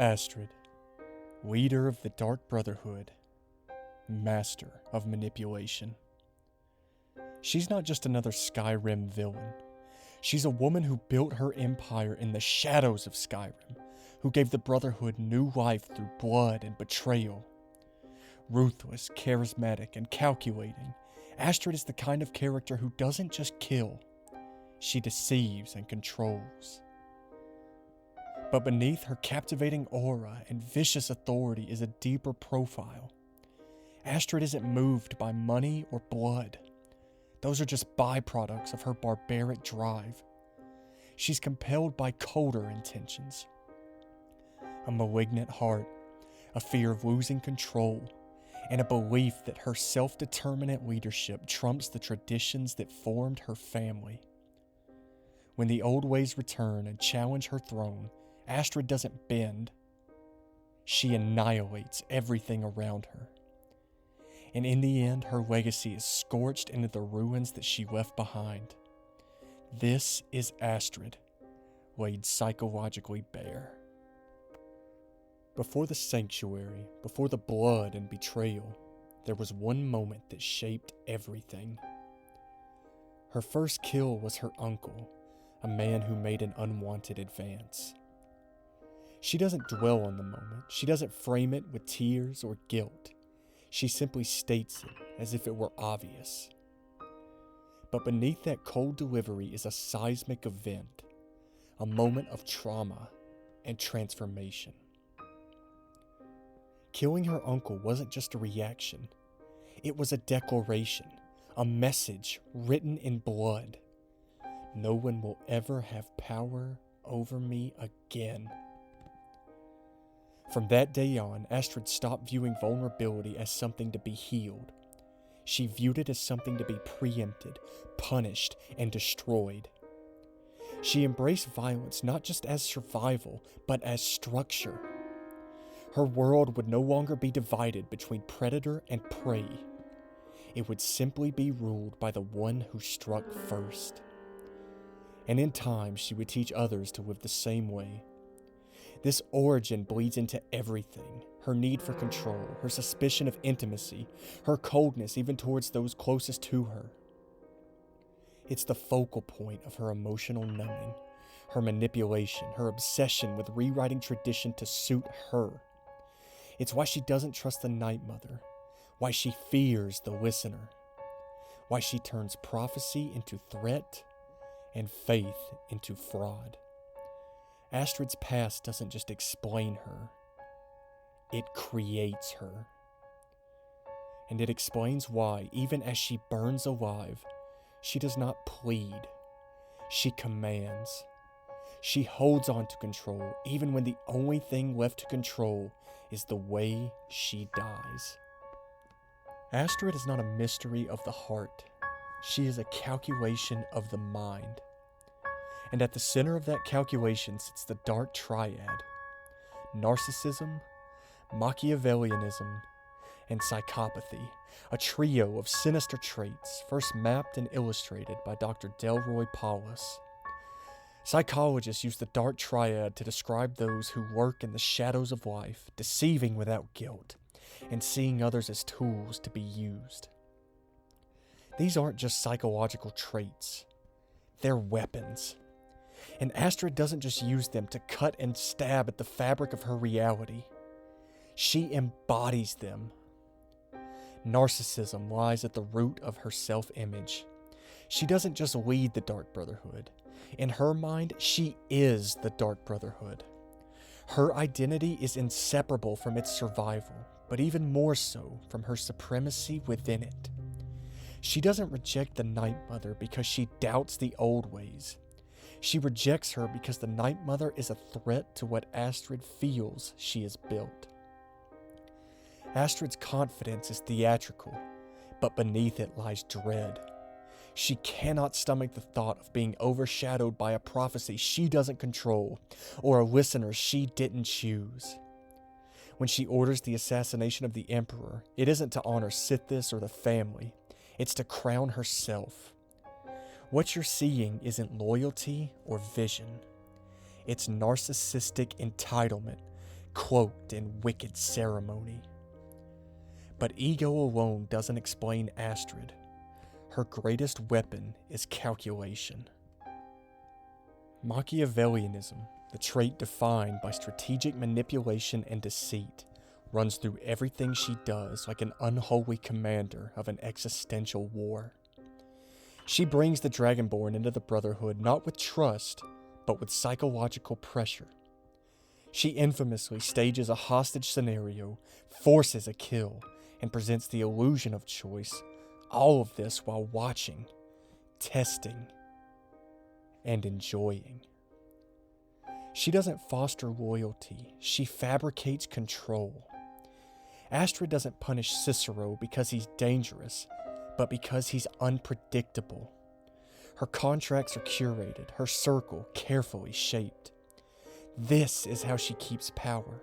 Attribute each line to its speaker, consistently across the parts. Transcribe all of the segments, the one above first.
Speaker 1: Astrid, leader of the Dark Brotherhood, master of manipulation. She's not just another Skyrim villain. She's a woman who built her empire in the shadows of Skyrim, who gave the Brotherhood new life through blood and betrayal. Ruthless, charismatic, and calculating, Astrid is the kind of character who doesn't just kill, she deceives and controls. But beneath her captivating aura and vicious authority is a deeper profile. Astrid isn't moved by money or blood. Those are just byproducts of her barbaric drive. She's compelled by colder intentions. A malignant heart, a fear of losing control, and a belief that her self-determinate leadership trumps the traditions that formed her family. When the old ways return and challenge her throne, Astrid doesn't bend. She annihilates everything around her. And in the end, her legacy is scorched into the ruins that she left behind. This is Astrid, laid psychologically bare. Before the sanctuary, before the blood and betrayal, there was one moment that shaped everything. Her first kill was her uncle, a man who made an unwanted advance. She doesn't dwell on the moment. She doesn't frame it with tears or guilt. She simply states it as if it were obvious. But beneath that cold delivery is a seismic event, a moment of trauma and transformation. Killing her uncle wasn't just a reaction. It was a declaration, a message written in blood. No one will ever have power over me again. From that day on, Astrid stopped viewing vulnerability as something to be healed. She viewed it as something to be preempted, punished, and destroyed. She embraced violence not just as survival, but as structure. Her world would no longer be divided between predator and prey. It would simply be ruled by the one who struck first. And in time, she would teach others to live the same way. This origin bleeds into everything. Her need for control, her suspicion of intimacy, her coldness even towards those closest to her. It's the focal point of her emotional numbing, her manipulation, her obsession with rewriting tradition to suit her. It's why she doesn't trust the Night Mother, why she fears the listener, why she turns prophecy into threat and faith into fraud. Astrid's past doesn't just explain her, it creates her. And it explains why, even as she burns alive, she does not plead, she commands. She holds on to control, even when the only thing left to control is the way she dies. Astrid is not a mystery of the heart. She is a calculation of the mind. And at the center of that calculation sits the dark triad: Narcissism, Machiavellianism, and Psychopathy, a trio of sinister traits first mapped and illustrated by Dr. Delroy Paulus. Psychologists use the dark triad to describe those who lurk in the shadows of life, deceiving without guilt, and seeing others as tools to be used. These aren't just psychological traits, they're weapons. And Astrid doesn't just use them to cut and stab at the fabric of her reality. She embodies them. Narcissism lies at the root of her self-image. She doesn't just lead the Dark Brotherhood. In her mind, she is the Dark Brotherhood. Her identity is inseparable from its survival, but even more so from her supremacy within it. She doesn't reject the Night Mother because she doubts the old ways. She rejects her because the Night Mother is a threat to what Astrid feels she is built. Astrid's confidence is theatrical, but beneath it lies dread. She cannot stomach the thought of being overshadowed by a prophecy she doesn't control, or a listener she didn't choose. When she orders the assassination of the Emperor, it isn't to honor Sithis or the family, it's to crown herself. What you're seeing isn't loyalty or vision. It's narcissistic entitlement, cloaked in wicked ceremony. But ego alone doesn't explain Astrid. Her greatest weapon is calculation. Machiavellianism, the trait defined by strategic manipulation and deceit, runs through everything she does like an unholy commander of an existential war. She brings the Dragonborn into the Brotherhood not with trust, but with psychological pressure. She infamously stages a hostage scenario, forces a kill, and presents the illusion of choice, all of this while watching, testing, and enjoying. She doesn't foster loyalty, she fabricates control. Astrid doesn't punish Cicero because he's dangerous, but because he's unpredictable. Her contracts are curated, her circle carefully shaped. This is how she keeps power.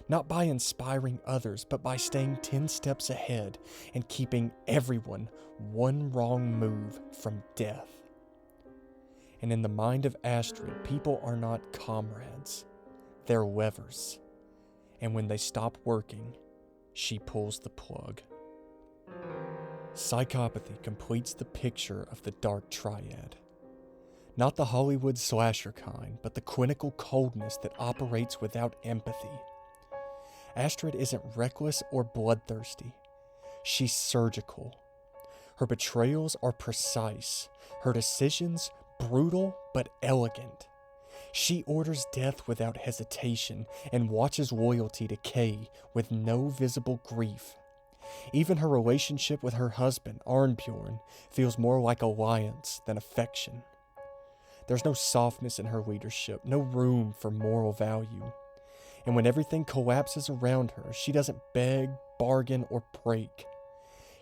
Speaker 1: Not by inspiring others, but by staying 10 steps ahead and keeping everyone one wrong move from death. And in the mind of Astrid, people are not comrades. They're levers. And when they stop working, she pulls the plug. Psychopathy completes the picture of the dark triad. Not the Hollywood slasher kind, but the clinical coldness that operates without empathy. Astrid isn't reckless or bloodthirsty. She's surgical. Her betrayals are precise. Her decisions brutal but elegant. She orders death without hesitation and watches loyalty decay with no visible grief. Even her relationship with her husband, Arnbjorn, feels more like alliance than affection. There's no softness in her leadership, no room for moral value. And when everything collapses around her, she doesn't beg, bargain, or break.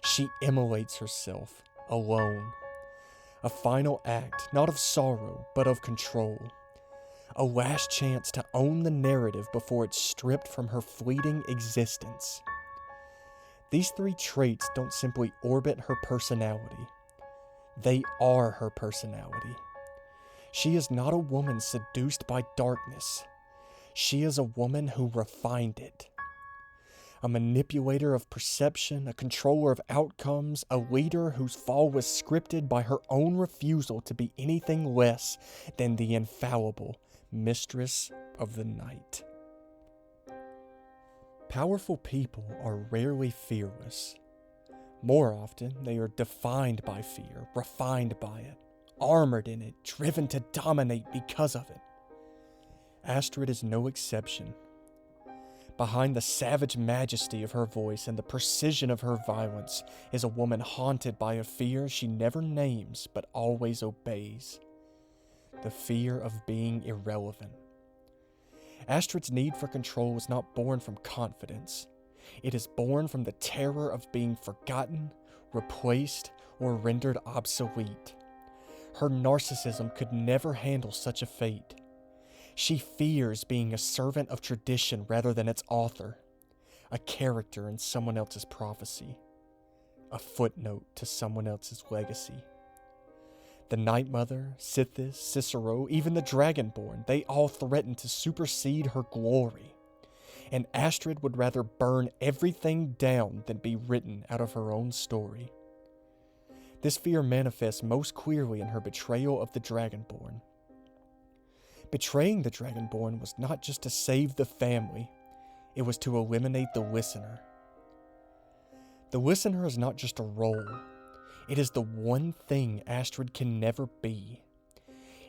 Speaker 1: She immolates herself, alone. A final act, not of sorrow, but of control. A last chance to own the narrative before it's stripped from her fleeting existence. These three traits don't simply orbit her personality. They are her personality. She is not a woman seduced by darkness. She is a woman who refined it. A manipulator of perception, a controller of outcomes, a leader whose fall was scripted by her own refusal to be anything less than the infallible mistress of the night. Powerful people are rarely fearless. More often, they are defined by fear, refined by it, armored in it, driven to dominate because of it. Astrid is no exception. Behind the savage majesty of her voice and the precision of her violence is a woman haunted by a fear she never names but always obeys. The fear of being irrelevant. Astrid's need for control is not born from confidence. It is born from the terror of being forgotten, replaced, or rendered obsolete. Her narcissism could never handle such a fate. She fears being a servant of tradition rather than its author, a character in someone else's prophecy, a footnote to someone else's legacy. The Night Mother, Sithis, Cicero, even the Dragonborn, they all threaten to supersede her glory. And Astrid would rather burn everything down than be written out of her own story. This fear manifests most clearly in her betrayal of the Dragonborn. Betraying the Dragonborn was not just to save the family, it was to eliminate the listener. The listener is not just a role. It is the one thing Astrid can never be.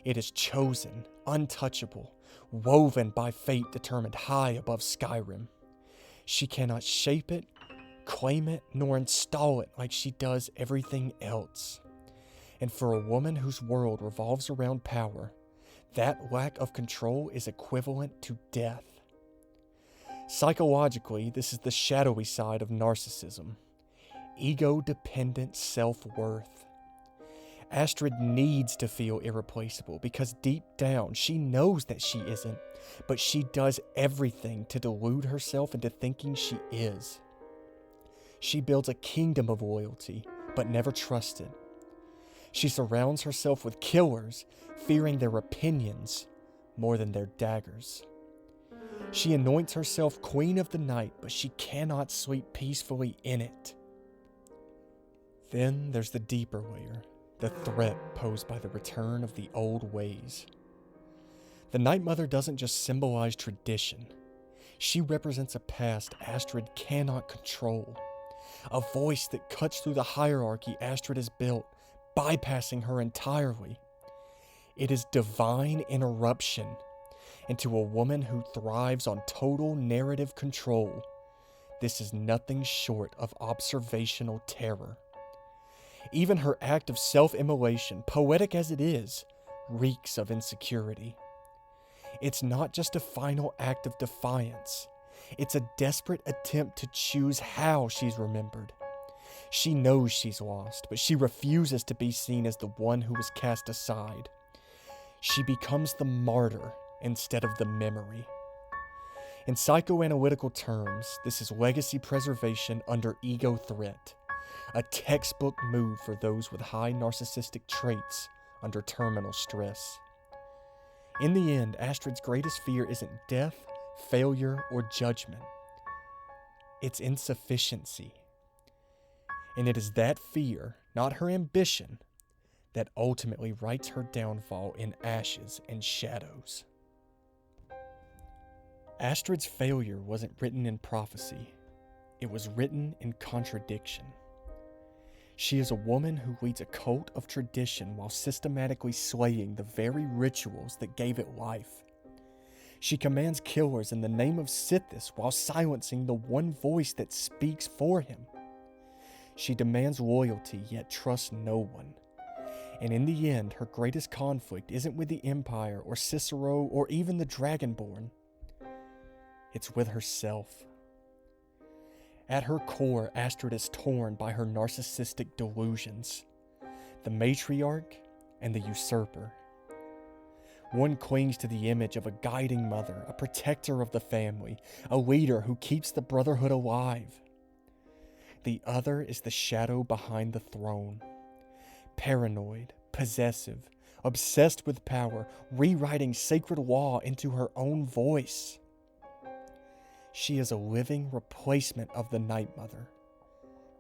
Speaker 1: It is chosen, untouchable, woven by fate determined high above Skyrim. She cannot shape it, claim it, nor install it like she does everything else. And for a woman whose world revolves around power, that lack of control is equivalent to death. Psychologically, this is the shadowy side of narcissism. Ego-dependent self-worth. Astrid needs to feel irreplaceable because deep down she knows that she isn't, but she does everything to delude herself into thinking she is. She builds a kingdom of loyalty, but never trusted. She surrounds herself with killers, fearing their opinions more than their daggers. She anoints herself queen of the night, but she cannot sleep peacefully in it. Then there's the deeper layer, the threat posed by the return of the old ways. The Night Mother doesn't just symbolize tradition. She represents a past Astrid cannot control, a voice that cuts through the hierarchy Astrid has built, bypassing her entirely. It is divine interruption, and to a woman who thrives on total narrative control, this is nothing short of observational terror. Even her act of self-immolation, poetic as it is, reeks of insecurity. It's not just a final act of defiance. It's a desperate attempt to choose how she's remembered. She knows she's lost, but she refuses to be seen as the one who was cast aside. She becomes the martyr instead of the memory. In psychoanalytical terms, this is legacy preservation under ego threat, a textbook move for those with high narcissistic traits under terminal stress. In the end, Astrid's greatest fear isn't death, failure, or judgment. It's insufficiency. And it is that fear, not her ambition, that ultimately writes her downfall in ashes and shadows. Astrid's failure wasn't written in prophecy. It was written in contradiction. She is a woman who leads a cult of tradition while systematically slaying the very rituals that gave it life. She commands killers in the name of Sithis while silencing the one voice that speaks for him. She demands loyalty yet trusts no one. And in the end, her greatest conflict isn't with the Empire or Cicero or even the Dragonborn. It's with herself. At her core, Astrid is torn by her narcissistic delusions, the matriarch and the usurper. One clings to the image of a guiding mother, a protector of the family, a leader who keeps the brotherhood alive. The other is the shadow behind the throne, paranoid, possessive, obsessed with power, rewriting sacred law into her own voice. She is a living replacement of the Night Mother,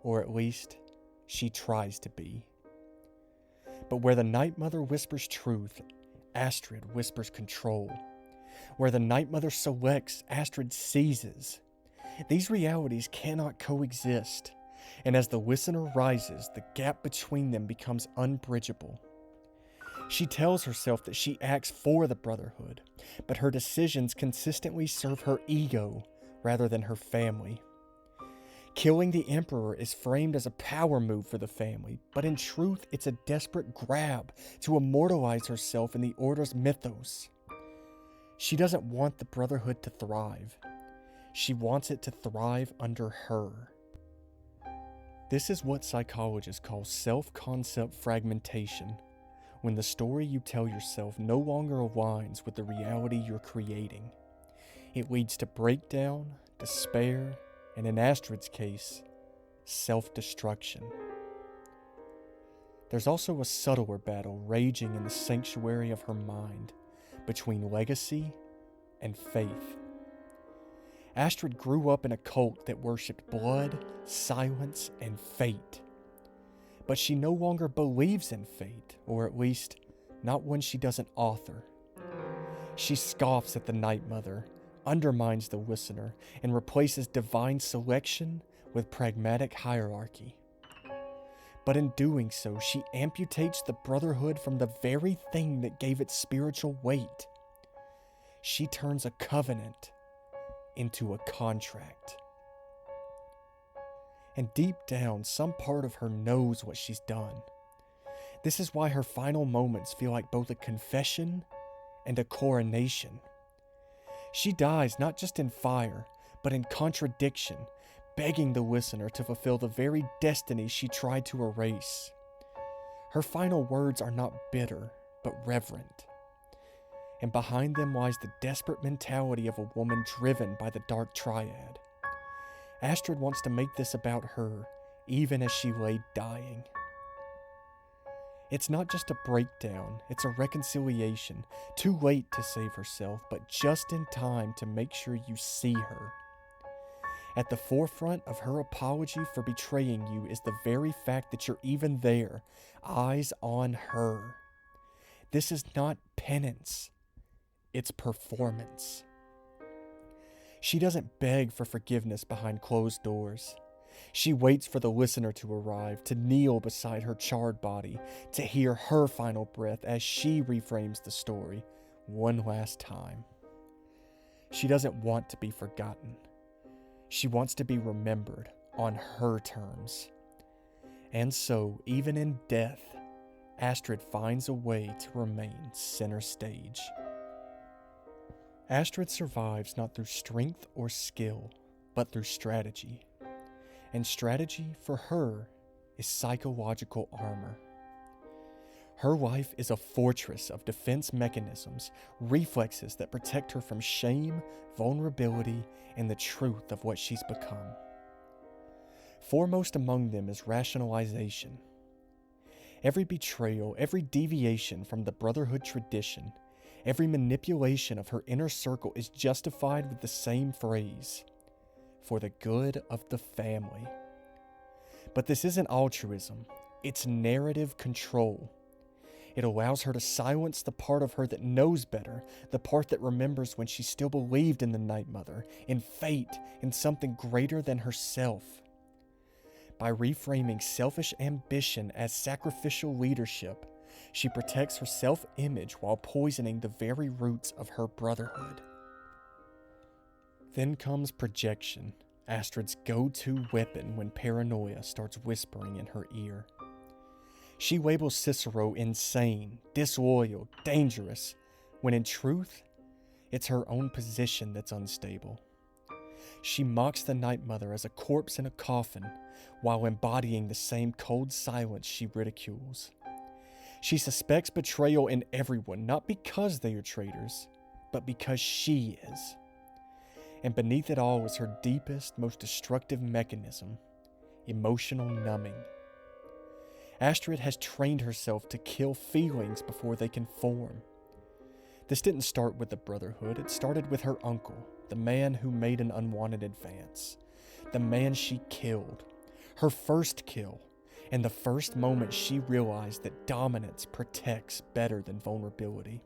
Speaker 1: or at least she tries to be. But where the Night Mother whispers truth, Astrid whispers control. Where the Night Mother selects, Astrid seizes. These realities cannot coexist, and as the listener rises, the gap between them becomes unbridgeable. She tells herself that she acts for the Brotherhood, but her decisions consistently serve her ego rather than her family. Killing the Emperor is framed as a power move for the family, but in truth it's a desperate grab to immortalize herself in the Order's mythos. She doesn't want the Brotherhood to thrive. She wants it to thrive under her. This is what psychologists call self-concept fragmentation, when the story you tell yourself no longer aligns with the reality you're creating. It leads to breakdown, despair, and in Astrid's case, self-destruction. There's also a subtler battle raging in the sanctuary of her mind between legacy and faith. Astrid grew up in a cult that worshipped blood, silence, and fate. But she no longer believes in fate, or at least, not when she doesn't author. She scoffs at the Night Mother, undermines the listener, and replaces divine selection with pragmatic hierarchy. But in doing so, she amputates the Brotherhood from the very thing that gave it spiritual weight. She turns a covenant into a contract. And deep down, some part of her knows what she's done. This is why her final moments feel like both a confession and a coronation. She dies not just in fire, but in contradiction, begging the listener to fulfill the very destiny she tried to erase. Her final words are not bitter, but reverent. And behind them lies the desperate mentality of a woman driven by the dark Triad. Astrid wants to make this about her, even as she lay dying. It's not just a breakdown, it's a reconciliation, too late to save herself, but just in time to make sure you see her. At the forefront of her apology for betraying you is the very fact that you're even there, eyes on her. This is not penance, it's performance. She doesn't beg for forgiveness behind closed doors. She waits for the listener to arrive, to kneel beside her charred body, to hear her final breath as she reframes the story one last time. She doesn't want to be forgotten. She wants to be remembered on her terms. And so, even in death, Astrid finds a way to remain center stage. Astrid survives not through strength or skill, but through strategy. And strategy, for her, is psychological armor. Her life is a fortress of defense mechanisms, reflexes that protect her from shame, vulnerability, and the truth of what she's become. Foremost among them is rationalization. Every betrayal, every deviation from the brotherhood tradition, every manipulation of her inner circle is justified with the same phrase: for the good of the family. But this isn't altruism, it's narrative control. It allows her to silence the part of her that knows better, the part that remembers when she still believed in the Night Mother, in fate, in something greater than herself. By reframing selfish ambition as sacrificial leadership, she protects her self-image while poisoning the very roots of her brotherhood. Then comes projection, Astrid's go-to weapon when paranoia starts whispering in her ear. She labels Cicero insane, disloyal, dangerous, when in truth, it's her own position that's unstable. She mocks the Night Mother as a corpse in a coffin, while embodying the same cold silence she ridicules. She suspects betrayal in everyone, not because they are traitors, but because she is. And beneath it all is her deepest, most destructive mechanism: emotional numbing. Astrid has trained herself to kill feelings before they can form. This didn't start with the Brotherhood, it started with her uncle, the man who made an unwanted advance, the man she killed, her first kill, and the first moment she realized that dominance protects better than vulnerability.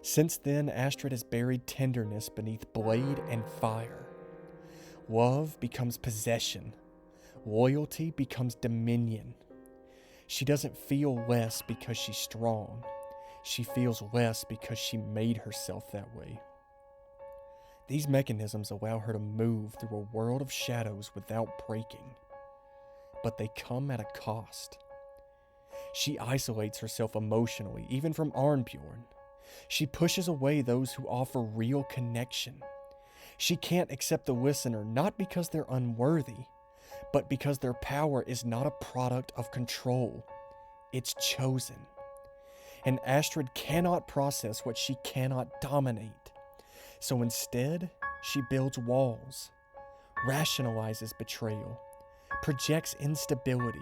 Speaker 1: Since then, Astrid has buried tenderness beneath blade and fire. Love becomes possession. Loyalty becomes dominion. She doesn't feel less because she's strong. She feels less because she made herself that way. These mechanisms allow her to move through a world of shadows without breaking. But they come at a cost. She isolates herself emotionally, even from Arnbjorn. She pushes away those who offer real connection. She can't accept the listener, not because they're unworthy, but because their power is not a product of control. It's chosen. And Astrid cannot process what she cannot dominate. So instead, she builds walls, rationalizes betrayal, projects instability,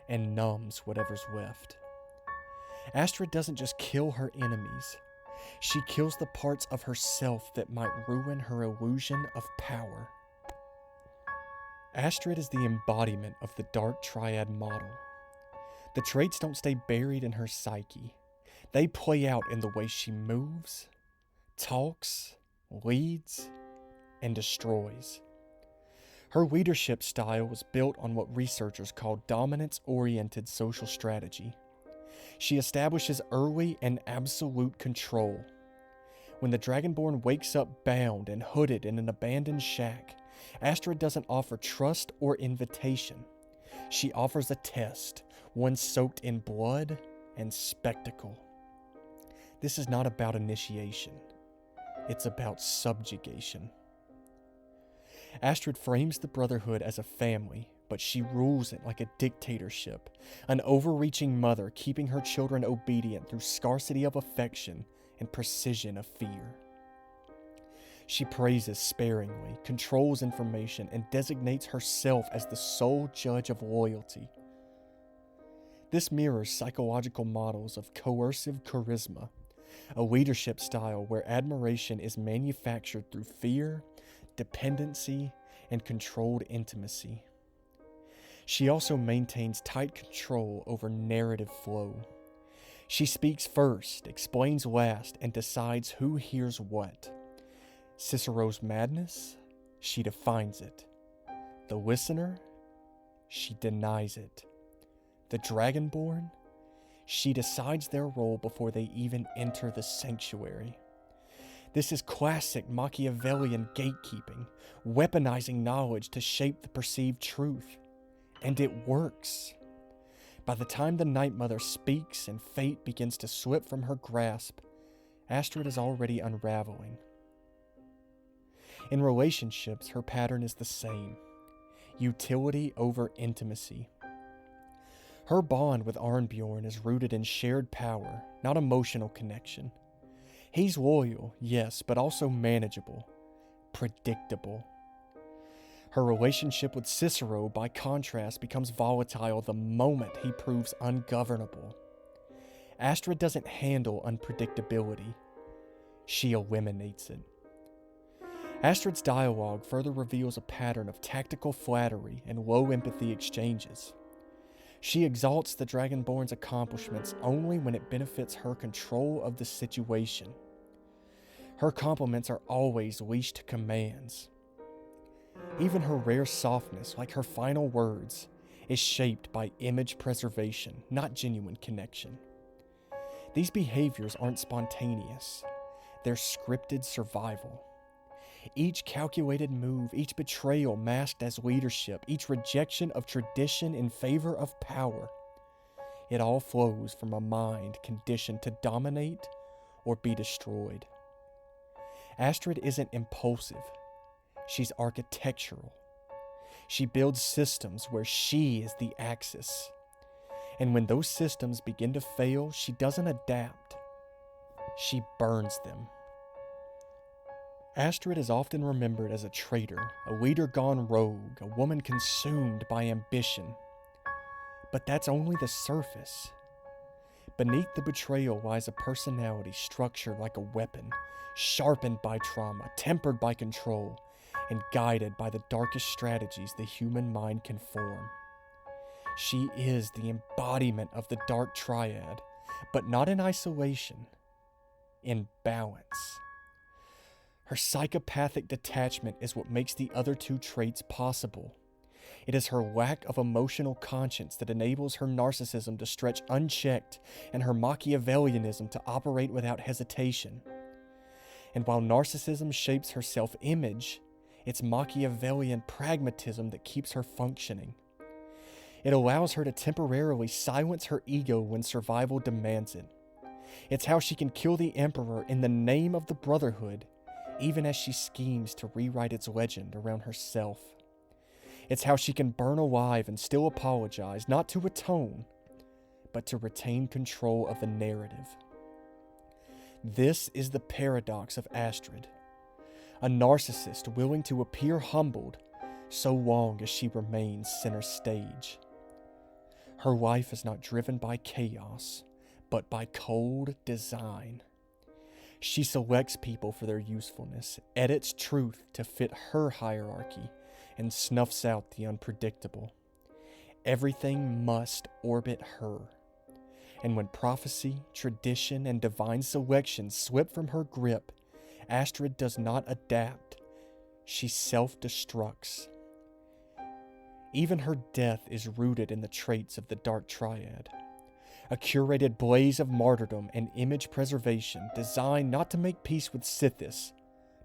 Speaker 1: and numbs whatever's left. Astrid doesn't just kill her enemies. She kills the parts of herself that might ruin her illusion of power. Astrid is the embodiment of the dark triad model. The traits don't stay buried in her psyche. They play out in the way she moves, talks, leads, and destroys. Her leadership style was built on what researchers call dominance-oriented social strategy. She establishes early and absolute control. When the Dragonborn wakes up bound and hooded in an abandoned shack, Astrid doesn't offer trust or invitation. She offers a test, one soaked in blood and spectacle. This is not about initiation. It's about subjugation. Astrid frames the Brotherhood as a family, but she rules it like a dictatorship, an overreaching mother keeping her children obedient through scarcity of affection and precision of fear. She praises sparingly, controls information, and designates herself as the sole judge of loyalty. This mirrors psychological models of coercive charisma, a leadership style where admiration is manufactured through fear, dependency, and controlled intimacy. She also maintains tight control over narrative flow. She speaks first, explains last, and decides who hears what. Cicero's madness, she defines it. The listener, she denies it. The Dragonborn, she decides their role before they even enter the sanctuary. This is classic Machiavellian gatekeeping, weaponizing knowledge to shape the perceived truth. And it works. By the time the Night Mother speaks and fate begins to slip from her grasp, Astrid is already unraveling. In relationships, her pattern is the same: utility over intimacy. Her bond with Arnbjorn is rooted in shared power, not emotional connection. He's loyal, yes, but also manageable, predictable. Her relationship with Cicero, by contrast, becomes volatile the moment he proves ungovernable. Astrid doesn't handle unpredictability. She eliminates it. Astrid's dialogue further reveals a pattern of tactical flattery and low empathy exchanges. She exalts the Dragonborn's accomplishments only when it benefits her control of the situation. Her compliments are always leashed commands. Even her rare softness, like her final words, is shaped by image preservation, not genuine connection. These behaviors aren't spontaneous. They're scripted survival. Each calculated move, each betrayal masked as leadership, each rejection of tradition in favor of power, it all flows from a mind conditioned to dominate or be destroyed. Astrid isn't impulsive. She's architectural. She builds systems where she is the axis. And when those systems begin to fail, she doesn't adapt. She burns them. Astrid is often remembered as a traitor, a leader gone rogue, a woman consumed by ambition. But that's only the surface. Beneath the betrayal lies a personality structured like a weapon, sharpened by trauma, tempered by control, and guided by the darkest strategies the human mind can form. She is the embodiment of the dark triad, but not in isolation, in balance. Her psychopathic detachment is what makes the other two traits possible. It is her lack of emotional conscience that enables her narcissism to stretch unchecked and her Machiavellianism to operate without hesitation. And while narcissism shapes her self-image, it's Machiavellian pragmatism that keeps her functioning. It allows her to temporarily silence her ego when survival demands it. It's how she can kill the Emperor in the name of the Brotherhood, even as she schemes to rewrite its legend around herself. It's how she can burn alive and still apologize, not to atone, but to retain control of the narrative. This is the paradox of Astrid, a narcissist willing to appear humbled so long as she remains center stage. Her life is not driven by chaos, but by cold design. She selects people for their usefulness, edits truth to fit her hierarchy, and snuffs out the unpredictable. Everything must orbit her. And when prophecy, tradition, and divine selection slip from her grip, Astrid does not adapt. She self-destructs. Even her death is rooted in the traits of the Dark Triad. A curated blaze of martyrdom and image preservation designed not to make peace with Sithis,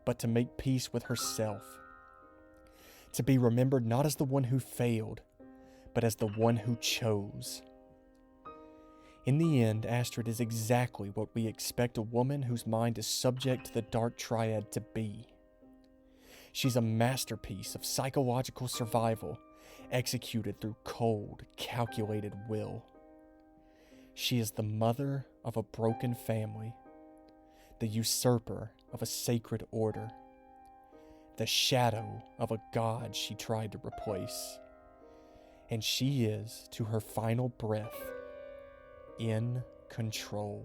Speaker 1: but to make peace with herself. To be remembered not as the one who failed, but as the one who chose. In the end, Astrid is exactly what we expect a woman whose mind is subject to the Dark Triad to be. She's a masterpiece of psychological survival, executed through cold, calculated will. She is the mother of a broken family, the usurper of a sacred order, the shadow of a god she tried to replace. And she is, to her final breath, in control.